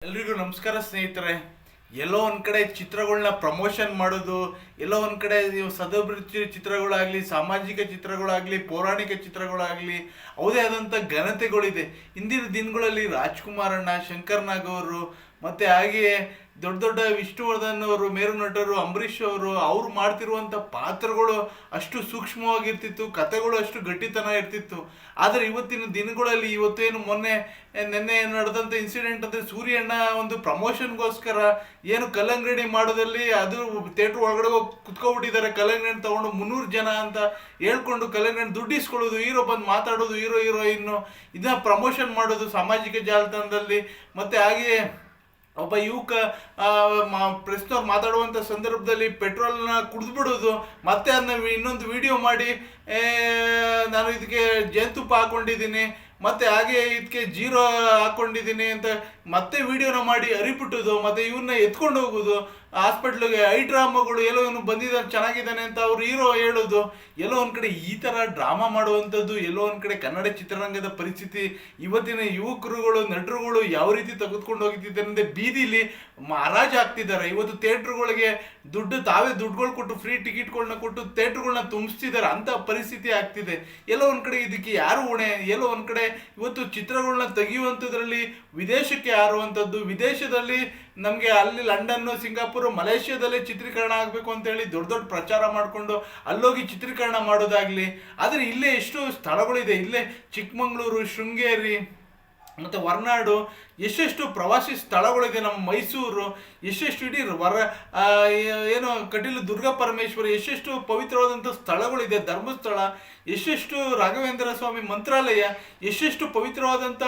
ಎಲ್ರಿಗೂ ನಮಸ್ಕಾರ ಸ್ನೇಹಿತರೆ. ಎಲ್ಲೋ ಒಂದು ಕಡೆ ಚಿತ್ರಗಳನ್ನ ಪ್ರಮೋಷನ್ ಮಾಡೋದು, ಎಲ್ಲೋ ಒಂದು ಕಡೆ ನೀವು ಸದಭಿರುಚಿ ಚಿತ್ರಗಳಾಗಲಿ, ಸಾಮಾಜಿಕ ಚಿತ್ರಗಳಾಗಲಿ, ಪೌರಾಣಿಕ ಚಿತ್ರಗಳಾಗಲಿ, ಅವದೇ ಆದಂಥ ಘನತೆಗಳಿದೆ. ಇಂದಿನ ದಿನಗಳಲ್ಲಿ ರಾಜ್ಕುಮಾರ್ ಅಣ್ಣ, ಶಂಕರ್ ನಾಗ್ ಅವರು, ಮತ್ತು ಹಾಗೆಯೇ ದೊಡ್ಡ ದೊಡ್ಡ ವಿಷ್ಣುವರ್ಧನ್ ಅವರು, ಮೇರು ನಟರು, ಅಂಬರೀಷ್ ಅವ್ರು ಮಾಡ್ತಿರುವಂಥ ಪಾತ್ರಗಳು ಅಷ್ಟು ಸೂಕ್ಷ್ಮವಾಗಿರ್ತಿತ್ತು, ಕಥೆಗಳು ಅಷ್ಟು ಗಟ್ಟಿತನ ಇರ್ತಿತ್ತು. ಆದರೆ ಇವತ್ತಿನ ದಿನಗಳಲ್ಲಿ ಇವತ್ತೇನು ನಿನ್ನೆ ನಡೆದಂಥ ಇನ್ಸಿಡೆಂಟ್ ಅಂದರೆ ಸೂರ್ಯಣ್ಣ ಒಂದು ಪ್ರಮೋಷನ್ಗೋಸ್ಕರ ಏನು ಕಲ್ಲಂಗಡಿ ಮಾಡೋದಲ್ಲಿ ಅದು ಥಿಯೇಟ್ರ್ ಒಳಗಡೆ ಹೋಗಿ ಕುತ್ಕೊಬಿಟ್ಟಿದ್ದಾರೆ. ಕಲ್ಲಂಗಡಿ ತಗೊಂಡು 300 ಜನ ಅಂತ ಹೇಳ್ಕೊಂಡು ಕಲ್ಲಂಗಡಿ ದುಡ್ಡಿಸ್ಕೊಳ್ಳೋದು, ಹೀರೋ ಬಂದು ಮಾತಾಡೋದು, ಹೀರೋಯಿನ್ನು ಇದನ್ನ ಪ್ರಮೋಷನ್ ಮಾಡೋದು ಸಾಮಾಜಿಕ ಜಾಲತಾಣದಲ್ಲಿ. ಮತ್ತು ಹಾಗೆಯೇ ಒಬ್ಬ ಯುವಕ ಪ್ರೆಸ್ನವ್ರು ಮಾತಾಡುವಂಥ ಸಂದರ್ಭದಲ್ಲಿ ಪೆಟ್ರೋಲ್ನ ಕುಡಿದ್ಬಿಡೋದು, ಮತ್ತೆ ಅದನ್ನ ಇನ್ನೊಂದು ವಿಡಿಯೋ ಮಾಡಿ ನಾನು ಇದಕ್ಕೆ ಜೇನುತುಪ್ಪ ಹಾಕ್ಕೊಂಡಿದ್ದೀನಿ, ಮತ್ತು ಹಾಗೆ ಇದಕ್ಕೆ ಜೀರೋ ಹಾಕ್ಕೊಂಡಿದ್ದೀನಿ ಅಂತ ಮತ್ತೆ ವಿಡಿಯೋನ ಮಾಡಿ ಅರಿಬಿಟ್ಟೋದು, ಮತ್ತು ಇವನ್ನ ಎತ್ಕೊಂಡು ಹೋಗೋದು ಹಾಸ್ಪಿಟ್ಲಿಗೆ. ಡ್ರಾಮಾಗಳು ಎಲ್ಲೋ ಇವನು ಬಂದಿದ್ದಾನೆ, ಚೆನ್ನಾಗಿದ್ದಾನೆ ಅಂತ ಅವ್ರು ಹೀರೋ ಹೇಳೋದು. ಎಲ್ಲೋ ಒಂದು ಕಡೆ ಈ ಥರ ಡ್ರಾಮಾ ಮಾಡುವಂಥದ್ದು, ಎಲ್ಲೋ ಒಂದು ಕಡೆ ಕನ್ನಡ ಚಿತ್ರರಂಗದ ಪರಿಸ್ಥಿತಿ ಇವತ್ತಿನ ಯುವಕರುಗಳು, ನಟರುಗಳು ಯಾವ ರೀತಿ ತೆಗೆದುಕೊಂಡು ಹೋಗಿದ್ದಾರೆ ಅಂದರೆ ಬೀದಿಲಿ ಹರಾಜು ಹಾಕ್ತಿದ್ದಾರೆ. ಇವತ್ತು ಥಿಯೇಟ್ರುಗಳಿಗೆ ತಾವೇ ದುಡ್ಡುಗಳು ಕೊಟ್ಟು ಫ್ರೀ ಟಿಕೆಟ್ಗಳನ್ನ ಕೊಟ್ಟು ಥಿಯೇಟ್ರುಗಳನ್ನ ತುಂಬಿಸ್ತಿದ್ದಾರೆ. ಅಂಥ ಪರಿಸ್ಥಿತಿ ಆಗ್ತಿದೆ. ಎಲ್ಲೋ ಒಂದು ಕಡೆ ಇದಕ್ಕೆ ಯಾರು ಹೊಣೆ? ಎಲ್ಲೋ ಒಂದು ಕಡೆ ಇವತ್ತು ಚಿತ್ರಗಳನ್ನ ತೆಗೆಯುವಂಥದ್ರಲ್ಲಿ ವಿದೇಶಕ್ಕೆ ಹಾರುವಂಥದ್ದು, ವಿದೇಶದಲ್ಲಿ ನಮಗೆ ಅಲ್ಲಿ ಲಂಡನ್ನು, ಸಿಂಗಾಪುರ್, ಮಲೇಷ್ಯಾದಲ್ಲೇ ಚಿತ್ರೀಕರಣ ಆಗಬೇಕು ಅಂತೇಳಿ ದೊಡ್ಡ ದೊಡ್ಡ ಪ್ರಚಾರ ಮಾಡಿಕೊಂಡು ಅಲ್ಲೋಗಿ ಚಿತ್ರೀಕರಣ ಮಾಡೋದಾಗಲಿ. ಆದರೆ ಇಲ್ಲೇ ಎಷ್ಟು ಸ್ಥಳಗಳಿದೆ, ಇಲ್ಲೇ ಚಿಕ್ಕಮಗಳೂರು, ಶೃಂಗೇರಿ ಮತ್ತು ಹೊರನಾಡು ಎಷ್ಟೆಷ್ಟು ಪ್ರವಾಸಿ ಸ್ಥಳಗಳಿದೆ. ನಮ್ಮ ಮೈಸೂರು ಎಷ್ಟೆಷ್ಟು ಇಡೀ ಏನು ಕಟೀಲು ದುರ್ಗಾ ಪರಮೇಶ್ವರಿ ಎಷ್ಟೆಷ್ಟು ಪವಿತ್ರವಾದಂಥ ಸ್ಥಳಗಳಿದೆ. ಧರ್ಮಸ್ಥಳ ಎಷ್ಟೆಷ್ಟು, ರಾಘವೇಂದ್ರ ಸ್ವಾಮಿ ಮಂತ್ರಾಲಯ ಎಷ್ಟೆಷ್ಟು ಪವಿತ್ರವಾದಂಥ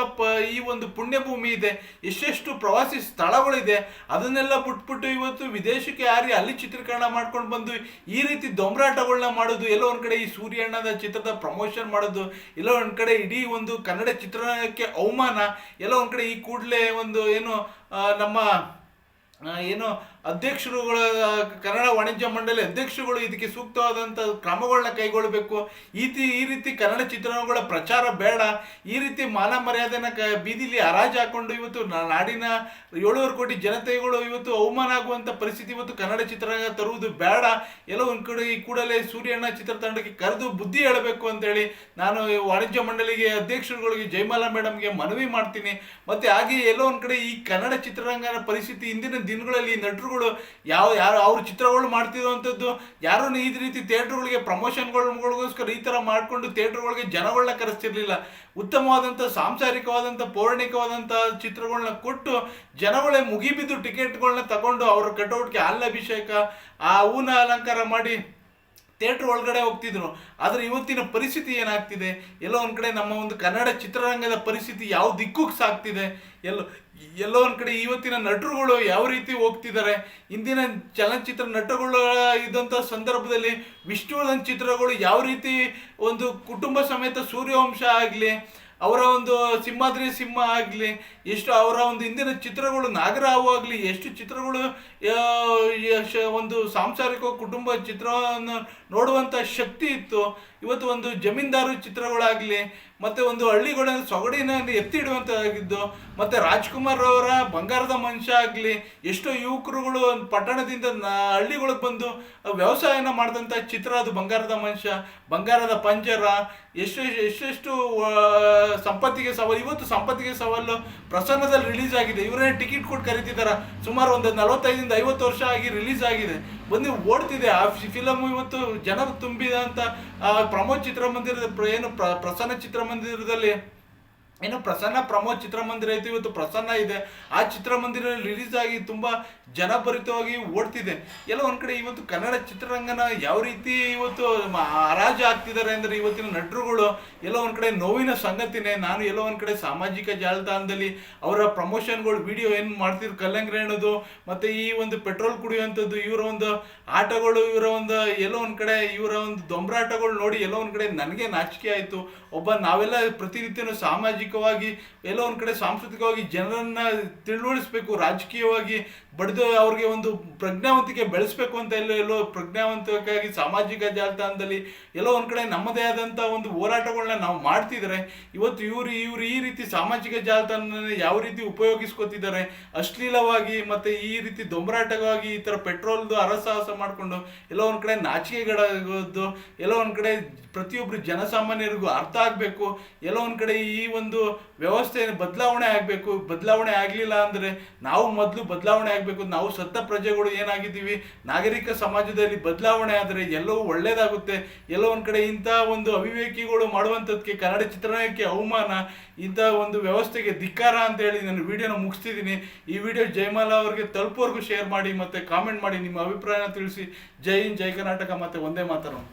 ಈ ಒಂದು ಪುಣ್ಯಭೂಮಿ ಇದೆ, ಎಷ್ಟೆಷ್ಟು ಪ್ರವಾಸಿ ಸ್ಥಳಗಳಿದೆ. ಅದನ್ನೆಲ್ಲ ಬಿಟ್ಬಿಟ್ಟು ಇವತ್ತು ವಿದೇಶಕ್ಕೆ ಹಾರಿ ಅಲ್ಲಿ ಚಿತ್ರೀಕರಣ ಮಾಡ್ಕೊಂಡು ಬಂದು ಈ ರೀತಿ ದೊಂಬರಾಟಗಳನ್ನ ಮಾಡೋದು, ಎಲ್ಲೋ ಒಂದು ಕಡೆ ಈ ಸೂರ್ಯಣ್ಣದ ಚಿತ್ರದ ಪ್ರಮೋಷನ್ ಮಾಡೋದು, ಎಲ್ಲೋ ಒಂದು ಕಡೆ ಇಡೀ ಒಂದು ಕನ್ನಡ ಚಿತ್ರಕ್ಕೆ ಅವಮಾನ. ಎಲ್ಲೋ ಒಂದು ಕಡೆ ಈ ಕೂಡಲೇ ಒಂದು ನಮ್ಮ ಅಧ್ಯಕ್ಷರುಗಳ, ಕನ್ನಡ ವಾಣಿಜ್ಯ ಮಂಡಳಿ ಅಧ್ಯಕ್ಷರುಗಳು ಇದಕ್ಕೆ ಸೂಕ್ತವಾದಂಥ ಕ್ರಮಗಳನ್ನ ಕೈಗೊಳ್ಳಬೇಕು. ಈ ರೀತಿ ಕನ್ನಡ ಚಿತ್ರಗಳ ಪ್ರಚಾರ ಬೇಡ. ಈ ರೀತಿ ಮಾನ ಮರ್ಯಾದೆನ ಬೀದಿಲಿ ಹರಾಜು ಹಾಕೊಂಡು ಇವತ್ತು ನಾಡಿನ 700 ಕೋಟಿ ಜನತೆಗಳು ಇವತ್ತು ಅವಮಾನ ಆಗುವಂಥ ಪರಿಸ್ಥಿತಿ ಇವತ್ತು ಕನ್ನಡ ಚಿತ್ರರಂಗ ತರುವುದು ಬೇಡ. ಎಲ್ಲೋ ಒಂದು ಕಡೆ ಈ ಕೂಡಲೇ ಸೂರ್ಯಣ್ಣ ಚಿತ್ರತಂಡಕ್ಕೆ ಕರೆದು ಬುದ್ಧಿ ಹೇಳಬೇಕು ಅಂತೇಳಿ ನಾನು ವಾಣಿಜ್ಯ ಮಂಡಳಿಗೆ, ಅಧ್ಯಕ್ಷರುಗಳಿಗೆ, ಜಯಮಾಲಾ ಮೇಡಮ್ಗೆ ಮನವಿ ಮಾಡ್ತೀನಿ. ಮತ್ತು ಹಾಗೆ ಎಲ್ಲೋ ಒಂದು ಕಡೆ ಈ ಕನ್ನಡ ಚಿತ್ರರಂಗದ ಪರಿಸ್ಥಿತಿ ಇಂದಿನ ದಿನಗಳಲ್ಲಿ ನಟರುಗಳು ಯಾರು ಅವ್ರ ಚಿತ್ರಗಳು ಮಾಡ್ತಿರುವಂಥದ್ದು, ಯಾರೂ ಈ ರೀತಿ ಥಿಯೇಟ್ರುಗಳಿಗೆ ಪ್ರಮೋಷನ್ಗಳಿಗೋಸ್ಕರ ಈ ಥರ ಮಾಡಿಕೊಂಡು ಥಿಯೇಟ್ರುಗಳಿಗೆ ಜನಗಳನ್ನ ಕರೆಸ್ತಿರ್ಲಿಲ್ಲ. ಉತ್ತಮವಾದಂಥ ಸಾಂಸಾರಿಕವಾದಂಥ ಪೌರಾಣಿಕವಾದಂಥ ಚಿತ್ರಗಳನ್ನ ಕೊಟ್ಟು ಜನಗಳೇ ಮುಗಿಬಿದ್ದು ಟಿಕೆಟ್ಗಳನ್ನ ತಗೊಂಡು ಅವ್ರ ಕಟೌಟ್ಗೆ ಹಾಲಭಿಷೇಕ, ಆ ಹೂವಿನ ಅಲಂಕಾರ ಮಾಡಿ ಥಿಯೇಟ್ರ್ ಒಳಗಡೆ ಹೋಗ್ತಿದ್ರು. ಆದರೆ ಇವತ್ತಿನ ಪರಿಸ್ಥಿತಿ ಏನಾಗ್ತಿದೆ? ಎಲ್ಲೋ ಒಂದು ಕಡೆ ನಮ್ಮ ಒಂದು ಕನ್ನಡ ಚಿತ್ರರಂಗದ ಪರಿಸ್ಥಿತಿ ಯಾವ ದಿಕ್ಕಿಗೆ ಸಾಗ್ತಿದೆ? ಎಲ್ಲೋ ಒಂದು ಕಡೆ ಇವತ್ತಿನ ನಟರುಗಳು ಯಾವ ರೀತಿ ಹೋಗ್ತಿದ್ದಾರೆ? ಇಂದಿನ ಚಲನಚಿತ್ರ ನಟರುಗಳು ಇದ್ದಂಥ ಸಂದರ್ಭದಲ್ಲಿ ವಿಷ್ಣುವರ್ಧನ್ ಚಿತ್ರಗಳು ಯಾವ ರೀತಿ ಒಂದು ಕುಟುಂಬ ಸಮೇತ ಸೂರ್ಯವಂಶ ಆಗಲಿ, ಅವರ ಒಂದು ಸಿಂಹಾದ್ರಿ ಸಿಂಹ ಆಗಲಿ, ಎಷ್ಟು ಅವರ ಒಂದು ಇಂದಿನ ಚಿತ್ರಗಳು, ನಾಗರಾವು ಆಗಲಿ, ಎಷ್ಟು ಚಿತ್ರಗಳು ಒಂದು ಸಾಂಸಾರಿಕ ಕುಟುಂಬ ಚಿತ್ರವನ್ನು ನೋಡುವಂಥ ಶಕ್ತಿ ಇತ್ತು. ಇವತ್ತು ಒಂದು ಜಮೀನ್ದಾರು ಚಿತ್ರಗಳಾಗಲಿ, ಮತ್ತು ಒಂದು ಹಳ್ಳಿಗಳ ಸೊಗಡಿನಲ್ಲಿ ಎತ್ತಿ ಇಡುವಂಥದ್ದಾಗಿದ್ದು, ಮತ್ತು ರಾಜ್ಕುಮಾರ್ ಅವರ ಬಂಗಾರದ ಮನುಷ್ಯ ಆಗಲಿ, ಎಷ್ಟೋ ಯುವಕರುಗಳು ಪಟ್ಟಣದಿಂದ ಹಳ್ಳಿಗಳಿಗೆ ಬಂದು ವ್ಯವಸಾಯನ ಮಾಡಿದಂಥ ಚಿತ್ರ ಅದು ಬಂಗಾರದ ಮನುಷ್ಯ, ಬಂಗಾರದ ಪಂಜರ. ಎಷ್ಟೆಷ್ಟು ಸಂಪತ್ತಿಗೆ ಸವಾಲು. ಇವತ್ತು ಸಂಪತ್ತಿಗೆ ಸವಾಲು ಪ್ರಸನ್ನದಲ್ಲಿ ರಿಲೀಸ್ ಆಗಿದೆ. ಇವರೇ ಟಿಕೆಟ್ ಕೊಟ್ಟು ಕರೀತಿದ್ದಾರೆ. ಸುಮಾರು ಒಂದು 45-50 ವರ್ಷ ಆಗಿ ರಿಲೀಸ್ ಆಗಿದೆ, ಬಂದು ಓಡ್ತಿದೆ ಆ ಫಿಲಮ್. ಇವತ್ತು ಜನ ತುಂಬಿದಂಥ ಪ್ರಮೋದ್ ಚಿತ್ರಮಂದಿರದ ಪ್ರಸನ್ನ ಚಿತ್ರಮಂದಿರದಲ್ಲಿ ಪ್ರಸನ್ನ ಪ್ರಮೋದ್ ಚಿತ್ರಮಂದಿರ ಐತಿ, ಇವತ್ತು ಪ್ರಸನ್ನ ಇದೆ. ಆ ಚಿತ್ರಮಂದಿರ ರಿಲೀಸ್ ಆಗಿ ತುಂಬ ಜನಭರಿತವಾಗಿ ಓಡ್ತಿದೆ. ಎಲ್ಲ ಒಂದು ಕಡೆ ಇವತ್ತು ಕನ್ನಡ ಚಿತ್ರರಂಗನ ಯಾವ ರೀತಿ ಇವತ್ತು ಹರಾಜು ಆಗ್ತಿದ್ದಾರೆ ಅಂದರೆ ಇವತ್ತಿನ ನಟರುಗಳು ಎಲ್ಲೋ ಒಂದು ಕಡೆ ನೋವಿನ ಸಂಗತಿನೇ. ನಾನು ಎಲ್ಲೋ ಒಂದು ಕಡೆ ಸಾಮಾಜಿಕ ಜಾಲತಾಣದಲ್ಲಿ ಅವರ ಪ್ರಮೋಷನ್ಗಳು ವಿಡಿಯೋ ಏನು ಮಾಡ್ತಿದ್ರು, ಕಲ್ಲಂಗಡಿ ಅನ್ನೋದು, ಮತ್ತು ಈ ಒಂದು ಪೆಟ್ರೋಲ್ ಕುಡಿಯುವಂಥದ್ದು, ಇವರ ಒಂದು ಆಟಗಳು, ಇವರ ಒಂದು ಎಲ್ಲೋ ಒಂದು ಕಡೆ ಇವರ ಒಂದು ದೊಂಬರಾಟಗಳು ನೋಡಿ ಎಲ್ಲೋ ಒಂದು ಕಡೆ ನನಗೆ ನಾಚಿಕೆ ಆಯಿತು. ನಾವೆಲ್ಲ ಪ್ರತಿನಿತ್ಯನೂ ಸಾಮಾಜಿಕ ಸಾಮಾಜಿಕವಾಗಿ ಎಲ್ಲೋ ಒಂದ್ ಕಡೆ ಸಾಂಸ್ಕೃತಿಕವಾಗಿ ಜನರನ್ನ ತಿಳುವಳಿಸ್ಬೇಕು, ರಾಜಕೀಯವಾಗಿ ಬಡ್ದು ಅವ್ರಿಗೆ ಒಂದು ಪ್ರಜ್ಞಾವಂತಿಕೆ ಬೆಳೆಸ್ಬೇಕು ಅಂತ ಎಲ್ಲೋ ಪ್ರಜ್ಞಾವಂತಿಕೆಯಾಗಿ ಸಾಮಾಜಿಕ ಜಾಲತಾಣದಲ್ಲಿ ಎಲ್ಲೋ ಒಂದ್ ಕಡೆ ನಮ್ಮದೇ ಆದಂತ ಒಂದು ಹೋರಾಟಗಳನ್ನ ನಾವು ಮಾಡ್ತಿದ್ದಾರೆ. ಇವತ್ತು ಇವ್ರು ಈ ರೀತಿ ಸಾಮಾಜಿಕ ಜಾಲತಾಣ ಯಾವ ರೀತಿ ಉಪಯೋಗಿಸ್ಕೊತಿದ್ದಾರೆ, ಅಶ್ಲೀಲವಾಗಿ ಮತ್ತೆ ಈ ರೀತಿ ದೊಂಬರಾಟವಾಗಿ ಈ ತರ ಪೆಟ್ರೋಲ್ದು ಅರಸಾಹಸ ಮಾಡ್ಕೊಂಡು ಎಲ್ಲೋ ಒಂದ್ ಕಡೆ ನಾಚಿಕೆಗಳಾಗೋದು, ಎಲ್ಲೋ ಒಂದ್ ಕಡೆ ಪ್ರತಿಯೊಬ್ರು ಜನಸಾಮಾನ್ಯರಿಗೂ ಅರ್ಥ ಆಗ್ಬೇಕು, ಎಲ್ಲೋ ಒಂದ್ ಕಡೆ ಈ ಒಂದು ವ್ಯವಸ್ಥೆ ಬದಲಾವಣೆ ಆಗ್ಬೇಕು. ಬದಲಾವಣೆ ಆಗ್ಲಿಲ್ಲ ಅಂದ್ರೆ ನಾವು ಮೊದಲು ಬದಲಾವಣೆ ಆಗ್ಬೇಕು. ನಾವು ಸತ್ತ ಪ್ರಜೆಗಳು ಏನಾಗಿದ್ದೀವಿ, ನಾಗರಿಕ ಸಮಾಜದಲ್ಲಿ ಬದಲಾವಣೆ ಆದ್ರೆ ಎಲ್ಲವೂ ಒಳ್ಳೇದಾಗುತ್ತೆ. ಎಲ್ಲೋ ಒಂದ್ ಕಡೆ ಇಂಥ ಒಂದು ಅವಿವೇಕಿಗಳು ಮಾಡುವಂಥದ್ಕೆ ಕನ್ನಡ ಚಿತ್ರರಂಗಕ್ಕೆ ಅವಮಾನ, ಇಂಥ ಒಂದು ವ್ಯವಸ್ಥೆಗೆ ಧಿಕ್ಕಾರ ಅಂತ ಹೇಳಿ ನಾನು ವಿಡಿಯೋನ ಮುಗಿಸ್ತಿದ್ದೀನಿ. ಈ ವಿಡಿಯೋ ಜಯಮಾಲಾ ಅವರಿಗೆ ತಲುಪೋರ್ಗು ಶೇರ್ ಮಾಡಿ ಮತ್ತೆ ಕಾಮೆಂಟ್ ಮಾಡಿ, ನಿಮ್ಮ ಅಭಿಪ್ರಾಯನ ತಿಳಿಸಿ. ಜೈ ಹಿಂದ್, ಜೈ ಕರ್ನಾಟಕ, ಮತ್ತೆ ಒಂದೇ ಮಾತರಂ.